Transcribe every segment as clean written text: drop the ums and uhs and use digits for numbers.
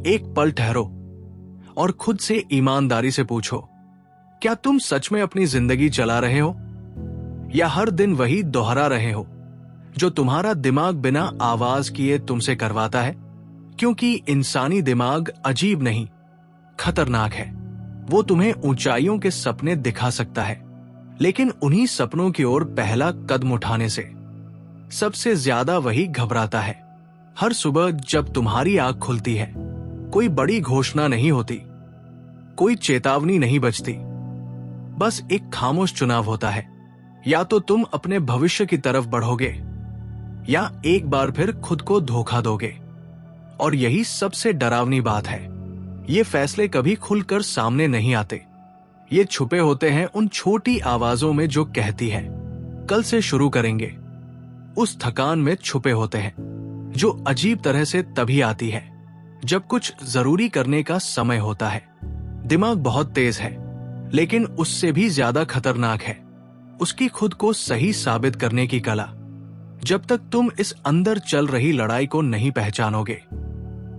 एक पल ठहरो और खुद से ईमानदारी से पूछो, क्या तुम सच में अपनी जिंदगी चला रहे हो या हर दिन वही दोहरा रहे हो जो तुम्हारा दिमाग बिना आवाज किए तुमसे करवाता है? क्योंकि इंसानी दिमाग अजीब नहीं, खतरनाक है। वो तुम्हें ऊंचाइयों के सपने दिखा सकता है, लेकिन उन्हीं सपनों की ओर पहला कदम उठाने से सबसे ज्यादा वही घबराता है। हर सुबह जब तुम्हारी आंख खुलती है, कोई बड़ी घोषणा नहीं होती, कोई चेतावनी नहीं बजती, बस एक खामोश चुनाव होता है। या तो तुम अपने भविष्य की तरफ बढ़ोगे या एक बार फिर खुद को धोखा दोगे। और यही सबसे डरावनी बात है, ये फैसले कभी खुलकर सामने नहीं आते। ये छुपे होते हैं उन छोटी आवाजों में जो कहती है कल से शुरू करेंगे। उस थकान में छुपे होते हैं जो अजीब तरह से तभी आती है जब कुछ जरूरी करने का समय होता है। दिमाग बहुत तेज है, लेकिन उससे भी ज्यादा खतरनाक है उसकी खुद को सही साबित करने की कला। जब तक तुम इस अंदर चल रही लड़ाई को नहीं पहचानोगे,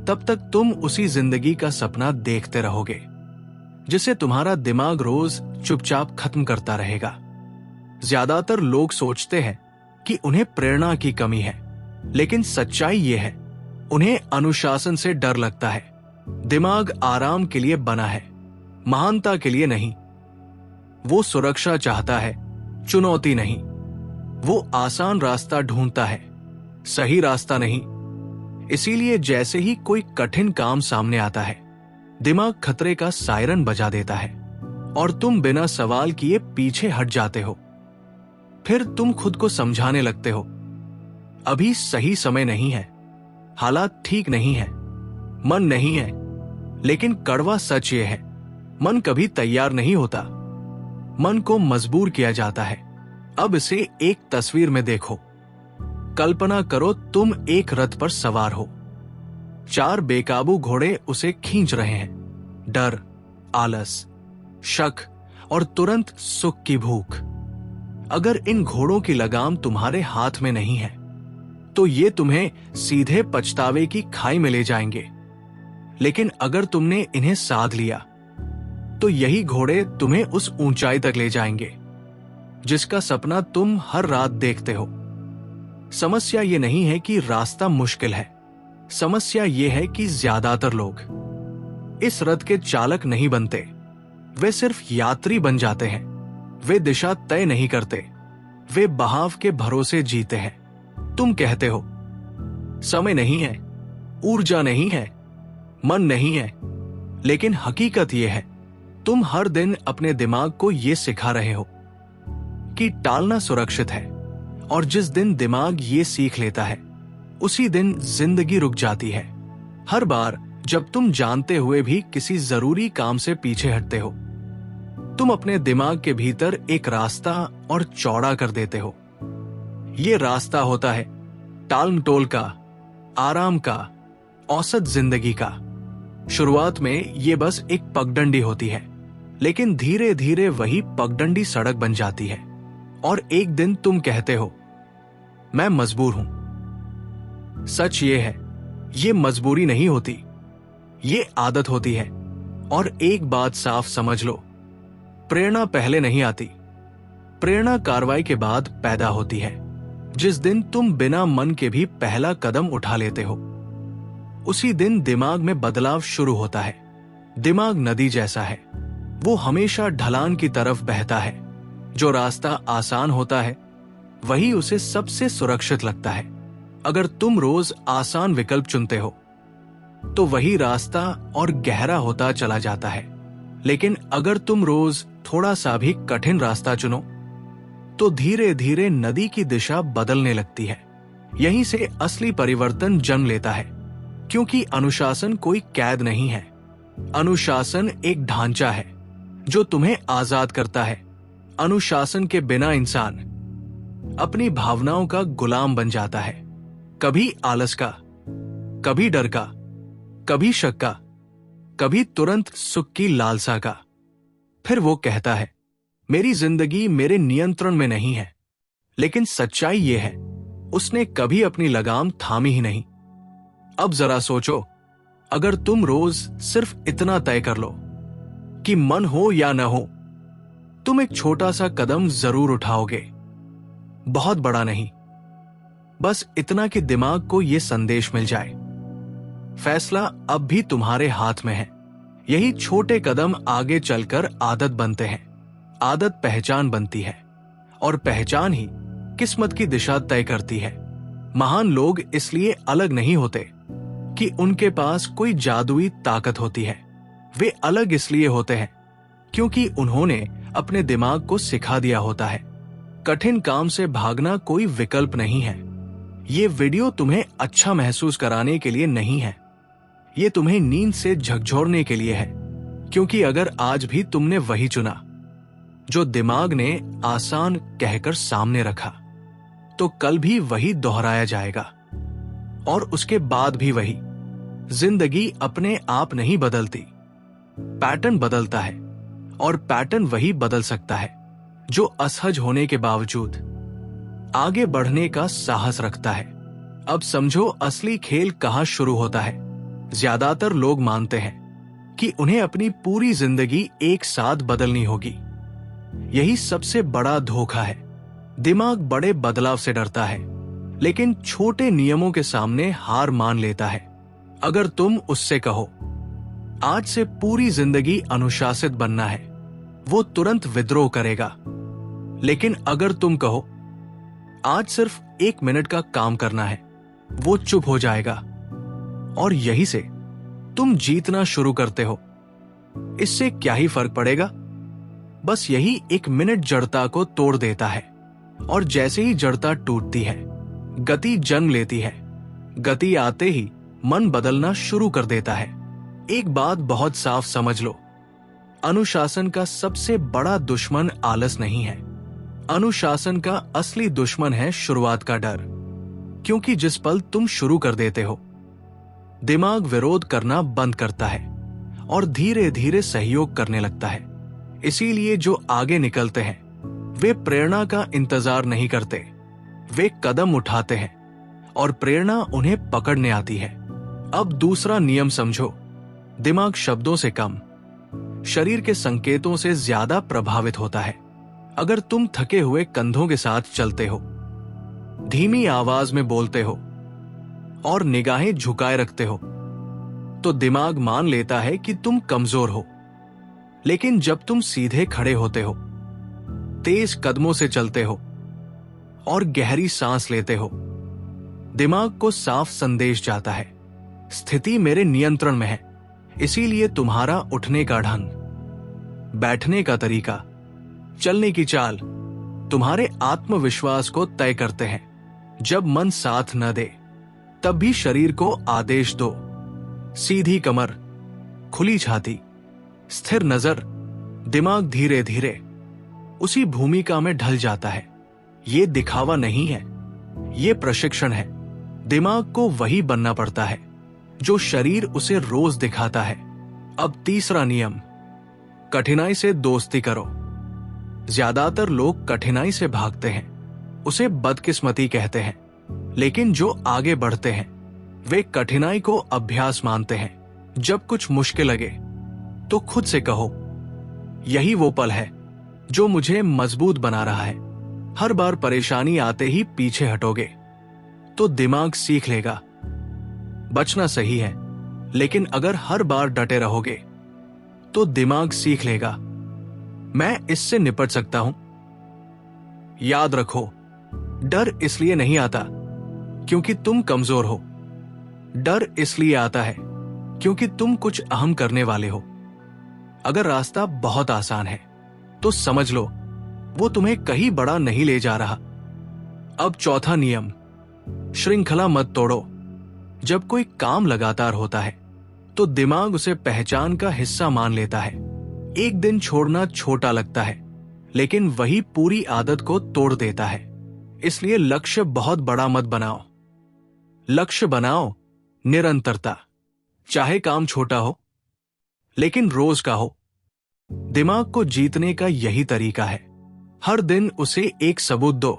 तब तक तुम उसी जिंदगी का सपना देखते रहोगे जिसे तुम्हारा दिमाग रोज चुपचाप खत्म करता रहेगा। ज्यादातर लोग सोचते हैं कि उन्हें प्रेरणा की कमी है, लेकिन सच्चाई ये है, उन्हें अनुशासन से डर लगता है। दिमाग आराम के लिए बना है, महानता के लिए नहीं। वो सुरक्षा चाहता है, चुनौती नहीं। वो आसान रास्ता ढूंढता है, सही रास्ता नहीं। इसीलिए जैसे ही कोई कठिन काम सामने आता है, दिमाग खतरे का सायरन बजा देता है और तुम बिना सवाल किए पीछे हट जाते हो। फिर तुम खुद को समझाने लगते हो, अभी सही समय नहीं है, हालात ठीक नहीं है, मन नहीं है। लेकिन कड़वा सच ये है, मन कभी तैयार नहीं होता, मन को मजबूर किया जाता है। अब इसे एक तस्वीर में देखो। कल्पना करो तुम एक रथ पर सवार हो, 4 बेकाबू घोड़े उसे खींच रहे हैं। डर, आलस, शक और तुरंत सुख की भूख। अगर इन घोड़ों की लगाम तुम्हारे हाथ में नहीं है, तो ये तुम्हें सीधे पछतावे की खाई में ले जाएंगे। लेकिन अगर तुमने इन्हें साध लिया, तो यही घोड़े तुम्हें उस ऊंचाई तक ले जाएंगे जिसका सपना तुम हर रात देखते हो। समस्या ये नहीं है कि रास्ता मुश्किल है, समस्या ये है कि ज्यादातर लोग इस रथ के चालक नहीं बनते, वे सिर्फ यात्री बन जाते हैं। वे दिशा तय नहीं करते, वे बहाव के भरोसे जीते हैं। तुम कहते हो समय नहीं है, ऊर्जा नहीं है, मन नहीं है, लेकिन हकीकत यह है, तुम हर दिन अपने दिमाग को यह सिखा रहे हो कि टालना सुरक्षित है। और जिस दिन दिमाग ये सीख लेता है, उसी दिन जिंदगी रुक जाती है। हर बार जब तुम जानते हुए भी किसी जरूरी काम से पीछे हटते हो, तुम अपने दिमाग के भीतर एक रास्ता और चौड़ा कर देते हो। ये रास्ता होता है टाल मटोल का, आराम का, औसत जिंदगी का। शुरुआत में ये बस एक पगडंडी होती है, लेकिन धीरे धीरे वही पगडंडी सड़क बन जाती है। और एक दिन तुम कहते हो, मैं मजबूर हूं। सच ये है, ये मजबूरी नहीं होती, ये आदत होती है। और एक बात साफ समझ लो, प्रेरणा पहले नहीं आती, प्रेरणा कार्रवाई के बाद पैदा होती है। जिस दिन तुम बिना मन के भी पहला कदम उठा लेते हो, उसी दिन दिमाग में बदलाव शुरू होता है। दिमाग नदी जैसा है, वो हमेशा ढलान की तरफ बहता है। जो रास्ता आसान होता है, वही उसे सबसे सुरक्षित लगता है। अगर तुम रोज आसान विकल्प चुनते हो, तो वही रास्ता और गहरा होता चला जाता है। लेकिन अगर तुम रोज थोड़ा सा भी कठिन रास्ता चुनो, तो धीरे धीरे नदी की दिशा बदलने लगती है। यहीं से असली परिवर्तन जन्म लेता है, क्योंकि अनुशासन कोई कैद नहीं है। अनुशासन एक ढांचा है जो तुम्हें आजाद करता है। अनुशासन के बिना इंसान अपनी भावनाओं का गुलाम बन जाता है, कभी आलस का, कभी डर का, कभी शक का, कभी तुरंत सुख की लालसा का। फिर वो कहता है, मेरी जिंदगी मेरे नियंत्रण में नहीं है। लेकिन सच्चाई ये है, उसने कभी अपनी लगाम थामी ही नहीं। अब जरा सोचो, अगर तुम रोज सिर्फ इतना तय कर लो कि मन हो या न हो, तुम एक छोटा सा कदम जरूर उठाओगे। बहुत बड़ा नहीं, बस इतना कि दिमाग को यह संदेश मिल जाए, फैसला अब भी तुम्हारे हाथ में है। यही छोटे कदम आगे चलकर आदत बनते हैं, आदत पहचान बनती है, और पहचान ही किस्मत की दिशा तय करती है। महान लोग इसलिए अलग नहीं होते कि उनके पास कोई जादुई ताकत होती है। वे अलग इसलिए होते हैं क्योंकि उन्होंने अपने दिमाग को सिखा दिया होता है। कठिन काम से भागना कोई विकल्प नहीं है। ये वीडियो तुम्हें अच्छा महसूस कराने के लिए नहीं है, ये तुम्हें नींद से झकझोरने के लिए है। क्योंकि अगर आज भी तुमने वही चुना जो दिमाग ने आसान कहकर सामने रखा, तो कल भी वही दोहराया जाएगा, और उसके बाद भी वही। जिंदगी अपने आप नहीं बदलती, पैटर्न बदलता है, और पैटर्न वही बदल सकता है जो असहज होने के बावजूद आगे बढ़ने का साहस रखता है। अब समझो असली खेल कहां शुरू होता है। ज्यादातर लोग मानते हैं कि उन्हें अपनी पूरी जिंदगी एक साथ बदलनी होगी। यही सबसे बड़ा धोखा है। दिमाग बड़े बदलाव से डरता है, लेकिन छोटे नियमों के सामने हार मान लेता है। अगर तुम उससे कहो आज से पूरी जिंदगी अनुशासित बनना है, वो तुरंत विद्रोह करेगा। लेकिन अगर तुम कहो आज सिर्फ 1 मिनट का काम करना है, वो चुप हो जाएगा। और यही से तुम जीतना शुरू करते हो। इससे क्या ही फर्क पड़ेगा? बस यही 1 मिनट जड़ता को तोड़ देता है, और जैसे ही जड़ता टूटती है, गति जन्म लेती है। गति आते ही मन बदलना शुरू कर देता है। एक बात बहुत साफ समझ लो, अनुशासन का सबसे बड़ा दुश्मन आलस नहीं है। अनुशासन का असली दुश्मन है शुरुआत का डर। क्योंकि जिस पल तुम शुरू कर देते हो, दिमाग विरोध करना बंद करता है और धीरे धीरे सहयोग करने लगता है। इसीलिए जो आगे निकलते हैं वे प्रेरणा का इंतजार नहीं करते, वे कदम उठाते हैं और प्रेरणा उन्हें पकड़ने आती है। अब दूसरा नियम समझो, दिमाग शब्दों से कम, शरीर के संकेतों से ज्यादा प्रभावित होता है। अगर तुम थके हुए कंधों के साथ चलते हो, धीमी आवाज में बोलते हो और निगाहें झुकाए रखते हो, तो दिमाग मान लेता है कि तुम कमजोर हो। लेकिन जब तुम सीधे खड़े होते हो, तेज कदमों से चलते हो और गहरी सांस लेते हो, दिमाग को साफ संदेश जाता है, स्थिति मेरे नियंत्रण में है। इसीलिए तुम्हारा उठने का ढंग, बैठने का तरीका, चलने की चाल तुम्हारे आत्मविश्वास को तय करते हैं। जब मन साथ न दे, तब भी शरीर को आदेश दो। सीधी कमर, खुली छाती, स्थिर नजर, दिमाग धीरे धीरे उसी भूमिका में ढल जाता है। ये दिखावा नहीं है, ये प्रशिक्षण है। दिमाग को वही बनना पड़ता है जो शरीर उसे रोज दिखाता है। अब तीसरा नियम, कठिनाई से दोस्ती करो। ज्यादातर लोग कठिनाई से भागते हैं, उसे बदकिस्मती कहते हैं। लेकिन जो आगे बढ़ते हैं वे कठिनाई को अभ्यास मानते हैं। जब कुछ मुश्किल लगे तो खुद से कहो, यही वो पल है जो मुझे मजबूत बना रहा है। हर बार परेशानी आते ही पीछे हटोगे तो दिमाग सीख लेगा बचना सही है। लेकिन अगर हर बार डटे रहोगे तो दिमाग सीख लेगा मैं इससे निपट सकता हूं। याद रखो, डर इसलिए नहीं आता क्योंकि तुम कमजोर हो, डर इसलिए आता है क्योंकि तुम कुछ अहम करने वाले हो। अगर रास्ता बहुत आसान है तो समझ लो वो तुम्हें कहीं बड़ा नहीं ले जा रहा। अब चौथा नियम, श्रृंखला मत तोड़ो। जब कोई काम लगातार होता है तो दिमाग उसे पहचान का हिस्सा मान लेता है। एक दिन छोड़ना छोटा लगता है, लेकिन वही पूरी आदत को तोड़ देता है। इसलिए लक्ष्य बहुत बड़ा मत बनाओ, लक्ष्य बनाओ निरंतरता। चाहे काम छोटा हो लेकिन रोज का हो। दिमाग को जीतने का यही तरीका है, हर दिन उसे एक सबूत दो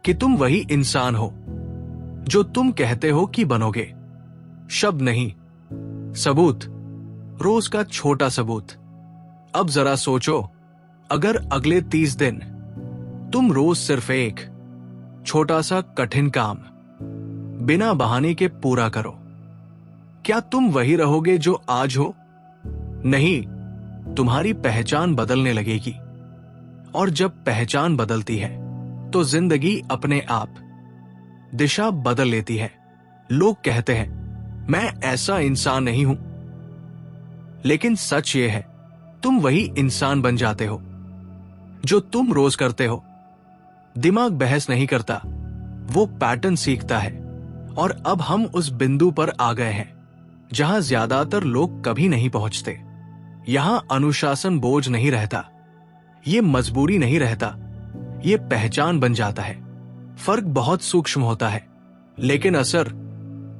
कि तुम वही इंसान हो जो तुम कहते हो कि बनोगे। शब्द नहीं, सबूत, रोज का छोटा सबूत। अब जरा सोचो, अगर अगले 30 दिन तुम रोज सिर्फ एक छोटा सा कठिन काम बिना बहाने के पूरा करो, क्या तुम वही रहोगे जो आज हो? नहीं, तुम्हारी पहचान बदलने लगेगी। और जब पहचान बदलती है तो जिंदगी अपने आप दिशा बदल लेती है। लोग कहते हैं मैं ऐसा इंसान नहीं हूं, लेकिन सच ये है, तुम वही इंसान बन जाते हो जो तुम रोज करते हो। दिमाग बहस नहीं करता, वो पैटर्न सीखता है। और अब हम उस बिंदु पर आ गए हैं जहां ज्यादातर लोग कभी नहीं पहुंचते। यहां अनुशासन बोझ नहीं रहता, ये मजबूरी नहीं रहता, ये पहचान बन जाता है। फर्क बहुत सूक्ष्म होता है, लेकिन असर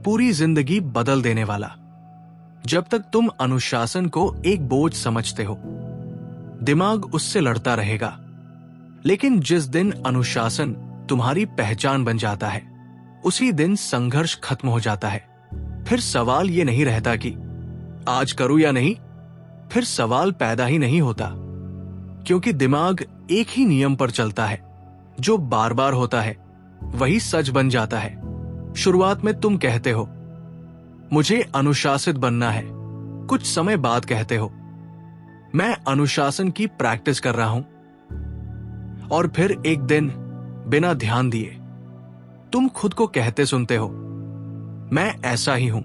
पूरी जिंदगी बदल देने वाला। जब तक तुम अनुशासन को एक बोझ समझते हो, दिमाग उससे लड़ता रहेगा। लेकिन जिस दिन अनुशासन तुम्हारी पहचान बन जाता है, उसी दिन संघर्ष खत्म हो जाता है। फिर सवाल ये नहीं रहता कि आज करूं या नहीं, फिर सवाल पैदा ही नहीं होता, क्योंकि दिमाग एक ही नियम पर चलता है, जो बार बार होता है वही सच बन जाता है। शुरुआत में तुम कहते हो मुझे अनुशासित बनना है, कुछ समय बाद कहते हो मैं अनुशासन की प्रैक्टिस कर रहा हूं, और फिर एक दिन बिना ध्यान दिए तुम खुद को कहते सुनते हो मैं ऐसा ही हूं।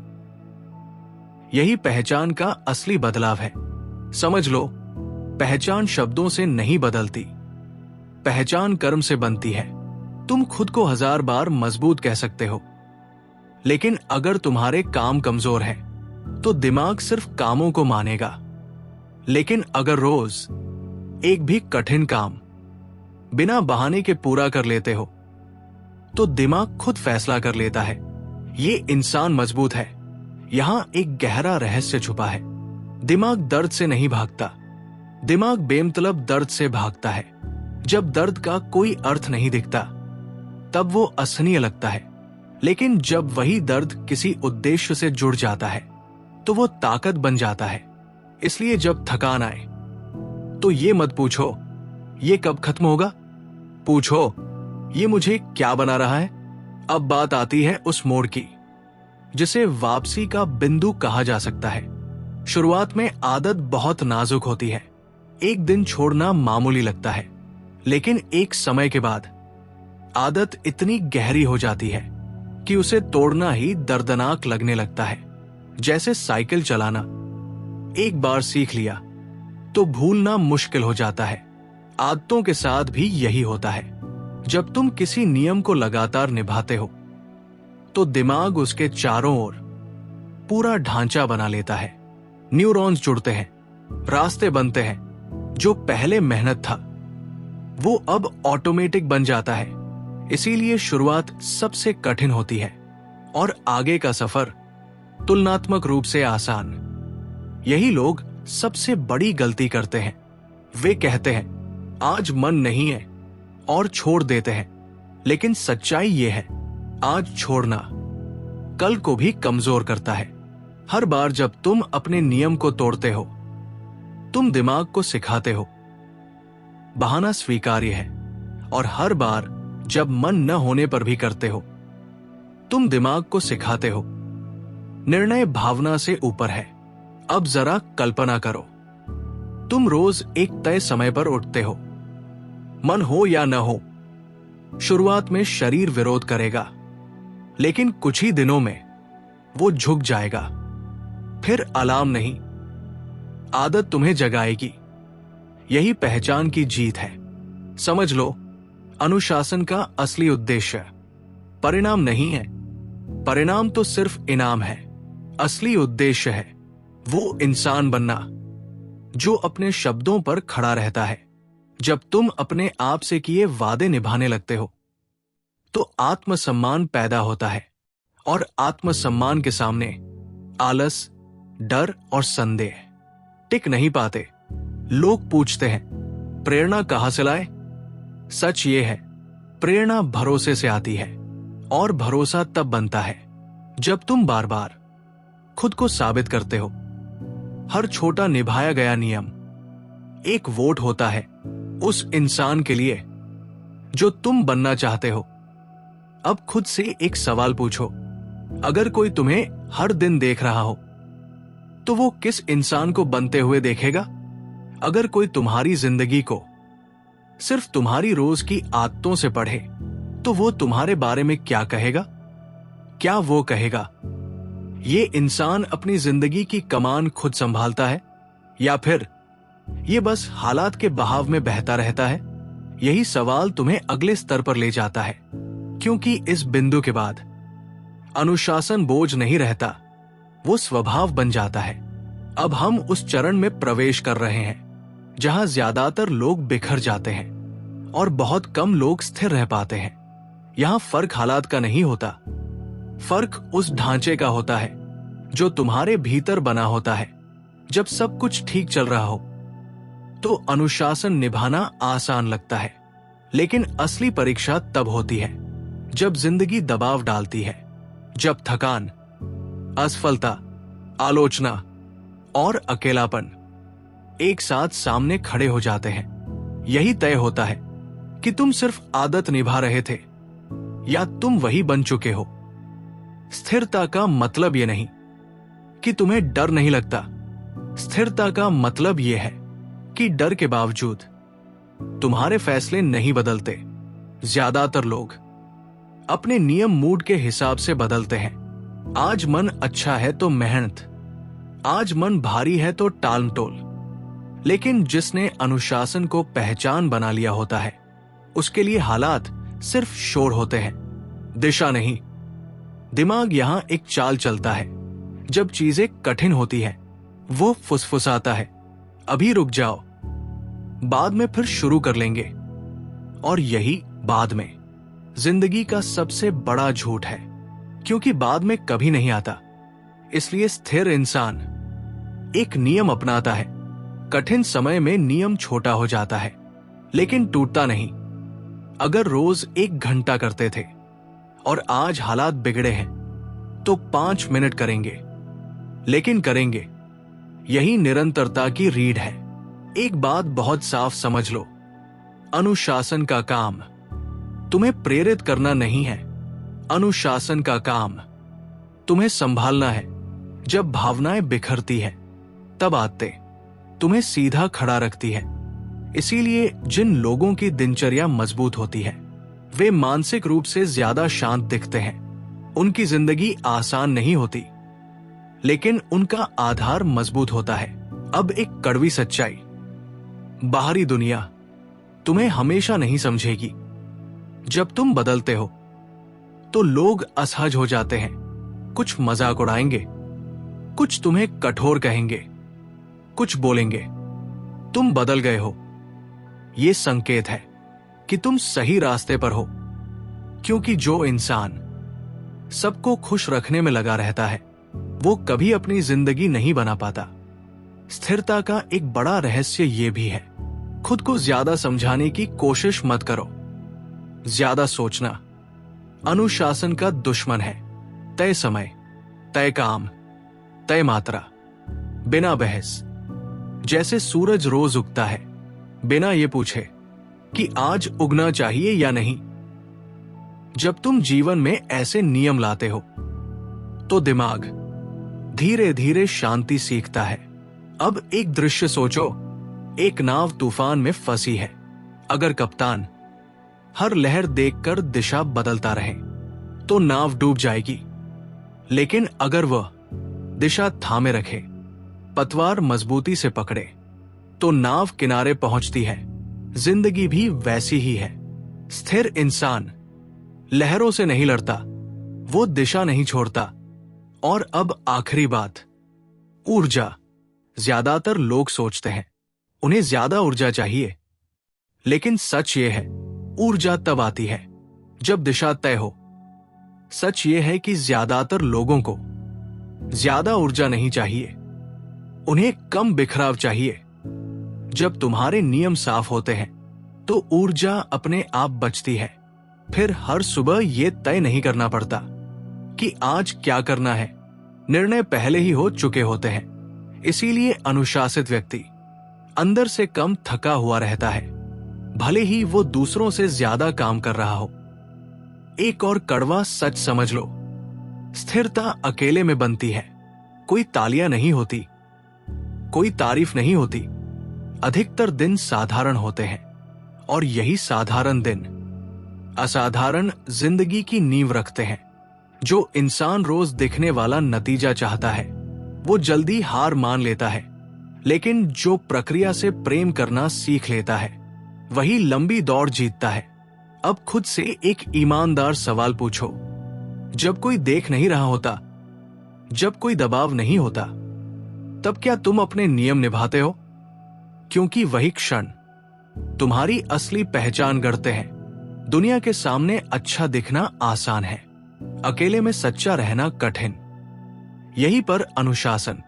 यही पहचान का असली बदलाव है। समझ लो, पहचान शब्दों से नहीं बदलती, पहचान कर्म से बनती है। तुम खुद को 1000 बार मजबूत कह सकते हो, लेकिन अगर तुम्हारे काम कमजोर हैं, तो दिमाग सिर्फ कामों को मानेगा। लेकिन अगर रोज एक भी कठिन काम बिना बहाने के पूरा कर लेते हो, तो दिमाग खुद फैसला कर लेता है ये इंसान मजबूत है। यहां एक गहरा रहस्य छुपा है। दिमाग दर्द से नहीं भागता, दिमाग बेमतलब दर्द से भागता है। जब दर्द का कोई अर्थ नहीं दिखता, तब वो असहनीय लगता है। लेकिन जब वही दर्द किसी उद्देश्य से जुड़ जाता है, तो वो ताकत बन जाता है। इसलिए जब थकान आए, तो ये मत पूछो ये कब खत्म होगा, पूछो ये मुझे क्या बना रहा है। अब बात आती है उस मोड़ की जिसे वापसी का बिंदु कहा जा सकता है। शुरुआत में आदत बहुत नाजुक होती है। एक दिन छोड़ना मामूली लगता है, लेकिन एक समय के बाद आदत इतनी गहरी हो जाती है कि उसे तोड़ना ही दर्दनाक लगने लगता है। जैसे साइकिल चलाना, एक बार सीख लिया तो भूलना मुश्किल हो जाता है। आदतों के साथ भी यही होता है। जब तुम किसी नियम को लगातार निभाते हो, तो दिमाग उसके चारों ओर पूरा ढांचा बना लेता है। न्यूरॉन्स जुड़ते हैं, रास्ते बनते हैं। जो पहले मेहनत था, वो अब ऑटोमेटिक बन जाता है। इसीलिए शुरुआत सबसे कठिन होती है और आगे का सफर तुलनात्मक रूप से आसान। यही लोग सबसे बड़ी गलती करते हैं। वे कहते हैं आज मन नहीं है और छोड़ देते हैं। लेकिन सच्चाई ये है, आज छोड़ना कल को भी कमजोर करता है। हर बार जब तुम अपने नियम को तोड़ते हो, तुम दिमाग को सिखाते हो बहाना स्वीकार्य है। और हर बार जब मन न होने पर भी करते हो, तुम दिमाग को सिखाते हो निर्णय भावना से ऊपर है। अब जरा कल्पना करो, तुम रोज एक तय समय पर उठते हो, मन हो या न हो। शुरुआत में शरीर विरोध करेगा, लेकिन कुछ ही दिनों में वो झुक जाएगा। फिर अलार्म नहीं, आदत तुम्हें जगाएगी। यही पहचान की जीत है। समझ लो, अनुशासन का असली उद्देश्य परिणाम नहीं है। परिणाम तो सिर्फ इनाम है। असली उद्देश्य है वो इंसान बनना जो अपने शब्दों पर खड़ा रहता है। जब तुम अपने आप से किए वादे निभाने लगते हो, तो आत्मसम्मान पैदा होता है। और आत्मसम्मान के सामने आलस, डर और संदेह टिक नहीं पाते। लोग पूछते हैं प्रेरणा कहां से लाए? सच ये है, प्रेरणा भरोसे से आती है। और भरोसा तब बनता है जब तुम बार बार खुद को साबित करते हो। हर छोटा निभाया गया नियम एक वोट होता है उस इंसान के लिए जो तुम बनना चाहते हो। अब खुद से एक सवाल पूछो, अगर कोई तुम्हें हर दिन देख रहा हो तो वो किस इंसान को बनते हुए देखेगा? अगर कोई तुम्हारी जिंदगी को सिर्फ तुम्हारी रोज की आदतों से पढ़े तो वो तुम्हारे बारे में क्या कहेगा? क्या वो कहेगा ये इंसान अपनी जिंदगी की कमान खुद संभालता है, या फिर ये बस हालात के बहाव में बहता रहता है? यही सवाल तुम्हें अगले स्तर पर ले जाता है, क्योंकि इस बिंदु के बाद अनुशासन बोझ नहीं रहता, वो स्वभाव बन जाता है। अब हम उस चरण में प्रवेश कर रहे हैं जहां ज्यादातर लोग बिखर जाते हैं और बहुत कम लोग स्थिर रह पाते हैं। यहां फर्क हालात का नहीं होता, फर्क उस ढांचे का होता है जो तुम्हारे भीतर बना होता है। जब सब कुछ ठीक चल रहा हो तो अनुशासन निभाना आसान लगता है, लेकिन असली परीक्षा तब होती है जब जिंदगी दबाव डालती है, जब थकान, असफलता, आलोचना और अकेलापन एक साथ सामने खड़े हो जाते हैं। यही तय होता है कि तुम सिर्फ आदत निभा रहे थे या तुम वही बन चुके हो। स्थिरता का मतलब यह नहीं कि तुम्हें डर नहीं लगता, स्थिरता का मतलब यह है कि डर के बावजूद तुम्हारे फैसले नहीं बदलते। ज्यादातर लोग अपने नियम मूड के हिसाब से बदलते हैं। आज मन अच्छा है तो मेहनत, आज मन भारी है तो टालमटोल। लेकिन जिसने अनुशासन को पहचान बना लिया होता है उसके लिए हालात सिर्फ शोर होते हैं, दिशा नहीं। दिमाग यहां एक चाल चलता है, जब चीजें कठिन होती हैं वो फुसफुसाता है, अभी रुक जाओ, बाद में फिर शुरू कर लेंगे। और यही बाद में जिंदगी का सबसे बड़ा झूठ है, क्योंकि बाद में कभी नहीं आता। इसलिए स्थिर इंसान एक नियम अपनाता है। कठिन समय में नियम छोटा हो जाता है लेकिन टूटता नहीं। अगर रोज 1 घंटा करते थे और आज हालात बिगड़े हैं तो 5 मिनट करेंगे, लेकिन करेंगे। यही निरंतरता की रीढ़ है। एक बात बहुत साफ समझ लो, अनुशासन का काम तुम्हें प्रेरित करना नहीं है, अनुशासन का काम तुम्हें संभालना है। जब भावनाएं बिखरती हैं तब आदतें तुम्हें सीधा खड़ा रखती है। इसीलिए जिन लोगों की दिनचर्या मजबूत होती है वे मानसिक रूप से ज्यादा शांत दिखते हैं। उनकी जिंदगी आसान नहीं होती, लेकिन उनका आधार मजबूत होता है। अब एक कड़वी सच्चाई, बाहरी दुनिया तुम्हें हमेशा नहीं समझेगी। जब तुम बदलते हो तो लोग असहज हो जाते हैं, कुछ मजाक उड़ाएंगे, कुछ तुम्हें कठोर कहेंगे, कुछ बोलेंगे। तुम बदल गए हो, ये संकेत है कि तुम सही रास्ते पर हो, क्योंकि जो इंसान सबको खुश रखने में लगा रहता है वो कभी अपनी जिंदगी नहीं बना पाता। स्थिरता का एक बड़ा रहस्य ये भी है, खुद को ज्यादा समझाने की कोशिश मत करो। ज्यादा सोचना अनुशासन का दुश्मन है। तय समय, तय काम, तय मात्रा, बिना बहस। जैसे सूरज रोज उगता है बिना ये पूछे कि आज उगना चाहिए या नहीं। जब तुम जीवन में ऐसे नियम लाते हो तो दिमाग धीरे धीरे शांति सीखता है। अब एक दृश्य सोचो, एक नाव तूफान में फंसी है। अगर कप्तान हर लहर देखकर दिशा बदलता रहे तो नाव डूब जाएगी, लेकिन अगर वह दिशा थामे रखे, पतवार मजबूती से पकड़े, तो नाव किनारे पहुंचती है। जिंदगी भी वैसी ही है। स्थिर इंसान लहरों से नहीं लड़ता, वो दिशा नहीं छोड़ता। और अब आखिरी बात, ऊर्जा। ज्यादातर लोग सोचते हैं उन्हें ज्यादा ऊर्जा चाहिए, लेकिन सच ये है ऊर्जा तब आती है जब दिशा तय हो। सच ये है कि ज्यादातर लोगों को ज्यादा ऊर्जा नहीं चाहिए, उन्हें कम बिखराव चाहिए। जब तुम्हारे नियम साफ होते हैं तो ऊर्जा अपने आप बचती है। फिर हर सुबह यह तय नहीं करना पड़ता कि आज क्या करना है, निर्णय पहले ही हो चुके होते हैं। इसीलिए अनुशासित व्यक्ति अंदर से कम थका हुआ रहता है, भले ही वो दूसरों से ज्यादा काम कर रहा हो। एक और कड़वा सच समझ लो, स्थिरता अकेले में बनती है। कोई तालियां नहीं होती, कोई तारीफ नहीं होती। अधिकतर दिन साधारण होते हैं और यही साधारण दिन असाधारण जिंदगी की नींव रखते हैं। जो इंसान रोज दिखने वाला नतीजा चाहता है वो जल्दी हार मान लेता है, लेकिन जो प्रक्रिया से प्रेम करना सीख लेता है वही लंबी दौड़ जीतता है। अब खुद से एक ईमानदार सवाल पूछो, जब कोई देख नहीं रहा होता, जब कोई दबाव नहीं होता, तब क्या तुम अपने नियम निभाते हो? क्योंकि वही क्षण तुम्हारी असली पहचान गढ़ते हैं। दुनिया के सामने अच्छा दिखना आसान है, अकेले में सच्चा रहना कठिन। यही पर अनुशासन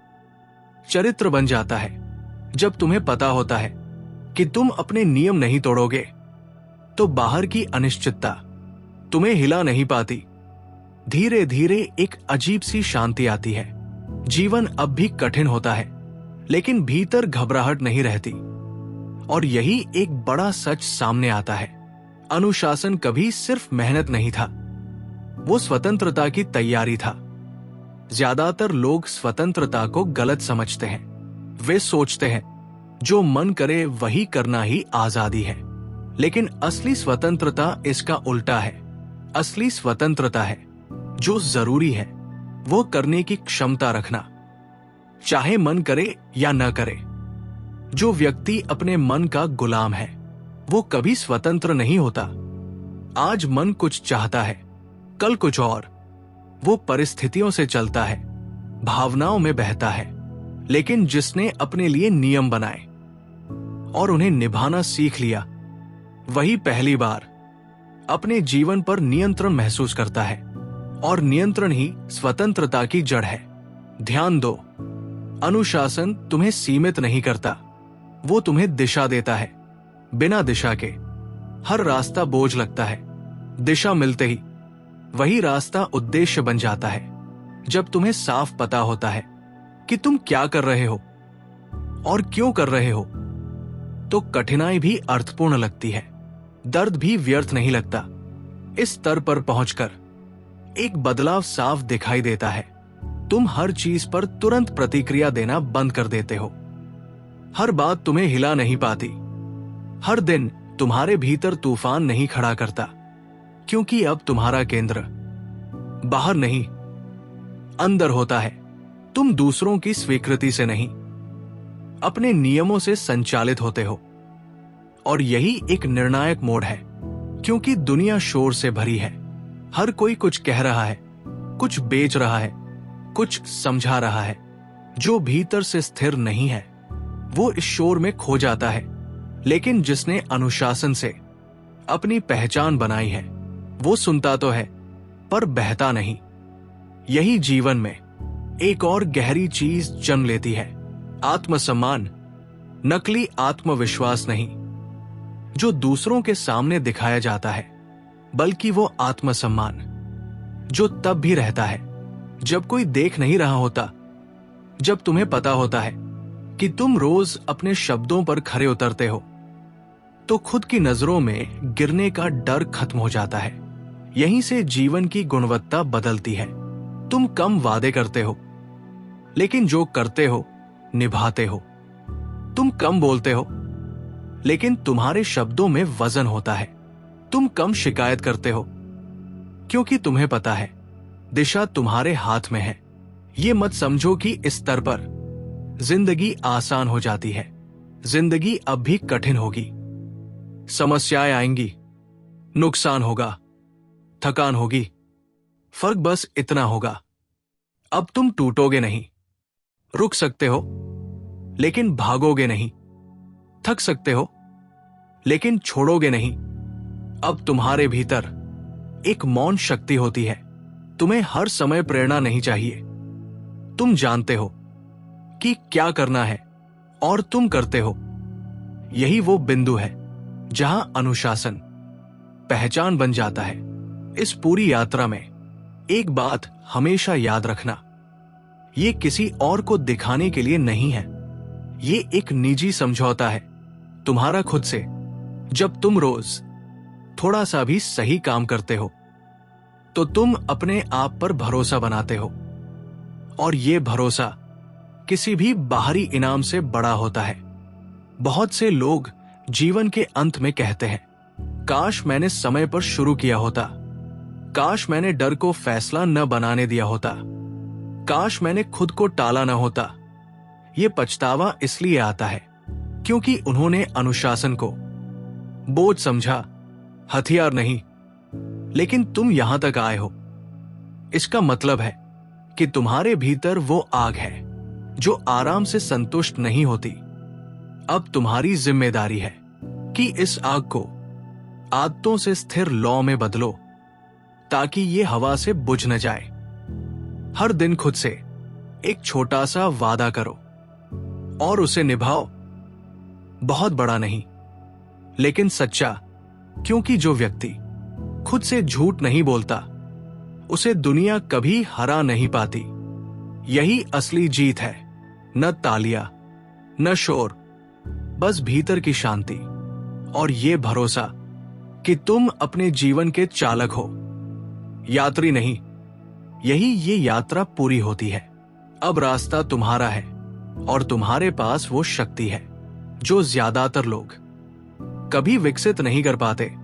चरित्र बन जाता है। जब तुम्हें पता होता है कि तुम अपने नियम नहीं तोड़ोगे, तो बाहर की अनिश्चितता तुम्हें हिला नहीं पाती। धीरे धीरे एक अजीब सी शांति आती है। जीवन अब भी कठिन होता है, लेकिन भीतर घबराहट नहीं रहती। और यही एक बड़ा सच सामने आता है, अनुशासन कभी सिर्फ मेहनत नहीं था, वो स्वतंत्रता की तैयारी था। ज्यादातर लोग स्वतंत्रता को गलत समझते हैं। वे सोचते हैं जो मन करे वही करना ही आजादी है, लेकिन असली स्वतंत्रता इसका उल्टा है। असली स्वतंत्रता है जो जरूरी है वो करने की क्षमता रखना, चाहे मन करे या न करे। जो व्यक्ति अपने मन का गुलाम है वो कभी स्वतंत्र नहीं होता। आज मन कुछ चाहता है, कल कुछ और। वो परिस्थितियों से चलता है, भावनाओं में बहता है। लेकिन जिसने अपने लिए नियम बनाए और उन्हें निभाना सीख लिया, वही पहली बार अपने जीवन पर नियंत्रण महसूस करता है। और नियंत्रण ही स्वतंत्रता की जड़ है। ध्यान दो, अनुशासन तुम्हें सीमित नहीं करता, वो तुम्हें दिशा देता है। बिना दिशा के हर रास्ता बोझ लगता है, दिशा मिलते ही वही रास्ता उद्देश्य बन जाता है। जब तुम्हें साफ पता होता है कि तुम क्या कर रहे हो और क्यों कर रहे हो, तो कठिनाई भी अर्थपूर्ण लगती है, दर्द भी व्यर्थ नहीं लगता। इस स्तर पर पहुंचकर एक बदलाव साफ दिखाई देता है। तुम हर चीज पर तुरंत प्रतिक्रिया देना बंद कर देते हो। हर बात तुम्हें हिला नहीं पाती, हर दिन तुम्हारे भीतर तूफान नहीं खड़ा करता, क्योंकि अब तुम्हारा केंद्र बाहर नहीं अंदर होता है। तुम दूसरों की स्वीकृति से नहीं, अपने नियमों से संचालित होते हो। और यही एक निर्णायक मोड़ है, क्योंकि दुनिया शोर से भरी है। हर कोई कुछ कह रहा है, कुछ बेच रहा है, कुछ समझा रहा है। जो भीतर से स्थिर नहीं है वो इस शोर में खो जाता है। लेकिन जिसने अनुशासन से अपनी पहचान बनाई है वो सुनता तो है पर बहता नहीं। यही जीवन में एक और गहरी चीज जन्म लेती है, आत्मसम्मान। नकली आत्मविश्वास नहीं जो दूसरों के सामने दिखाया जाता है, बल्कि वो आत्मसम्मान जो तब भी रहता है जब कोई देख नहीं रहा होता। जब तुम्हें पता होता है कि तुम रोज अपने शब्दों पर खरे उतरते हो, तो खुद की नजरों में गिरने का डर खत्म हो जाता है। यहीं से जीवन की गुणवत्ता बदलती है। तुम कम वादे करते हो, लेकिन जो करते हो निभाते हो। तुम कम बोलते हो, लेकिन तुम्हारे शब्दों में वजन होता है। तुम कम शिकायत करते हो, क्योंकि तुम्हें पता है दिशा तुम्हारे हाथ में है। ये मत समझो कि इस स्तर पर जिंदगी आसान हो जाती है। जिंदगी अब भी कठिन होगी, समस्याएं आएंगी, नुकसान होगा, थकान होगी। फर्क बस इतना होगा, अब तुम टूटोगे नहीं। रुक सकते हो लेकिन भागोगे नहीं, थक सकते हो लेकिन छोड़ोगे नहीं। अब तुम्हारे भीतर एक मौन शक्ति होती है। तुम्हें हर समय प्रेरणा नहीं चाहिए। तुम जानते हो कि क्या करना है और तुम करते हो। यही वो बिंदु है जहां अनुशासन पहचान बन जाता है। इस पूरी यात्रा में एक बात हमेशा याद रखना, ये किसी और को दिखाने के लिए नहीं है। ये एक निजी समझौता है तुम्हारा खुद से। जब तुम रोज थोड़ा सा भी सही काम करते हो तो तुम अपने आप पर भरोसा बनाते हो, और ये भरोसा किसी भी बाहरी इनाम से बड़ा होता है। बहुत से लोग जीवन के अंत में कहते हैं, काश मैंने समय पर शुरू किया होता, काश मैंने डर को फैसला न बनाने दिया होता, काश मैंने खुद को टाला न होता। ये पछतावा इसलिए आता है क्योंकि उन्होंने अनुशासन को बोझ समझा, हथियार नहीं। लेकिन तुम यहां तक आए हो, इसका मतलब है कि तुम्हारे भीतर वो आग है जो आराम से संतुष्ट नहीं होती। अब तुम्हारी जिम्मेदारी है कि इस आग को आदतों से स्थिर लौ में बदलो ताकि ये हवा से बुझ न जाए। हर दिन खुद से एक छोटा सा वादा करो और उसे निभाओ। बहुत बड़ा नहीं, लेकिन सच्चा, क्योंकि जो व्यक्ति खुद से झूठ नहीं बोलता उसे दुनिया कभी हरा नहीं पाती। यही असली जीत है, न तालियां, न शोर, बस भीतर की शांति और ये भरोसा कि तुम अपने जीवन के चालक हो, यात्री नहीं। यही ये यात्रा पूरी होती है। अब रास्ता तुम्हारा है और तुम्हारे पास वो शक्ति है जो ज्यादातर लोग कभी विकसित नहीं कर पाते।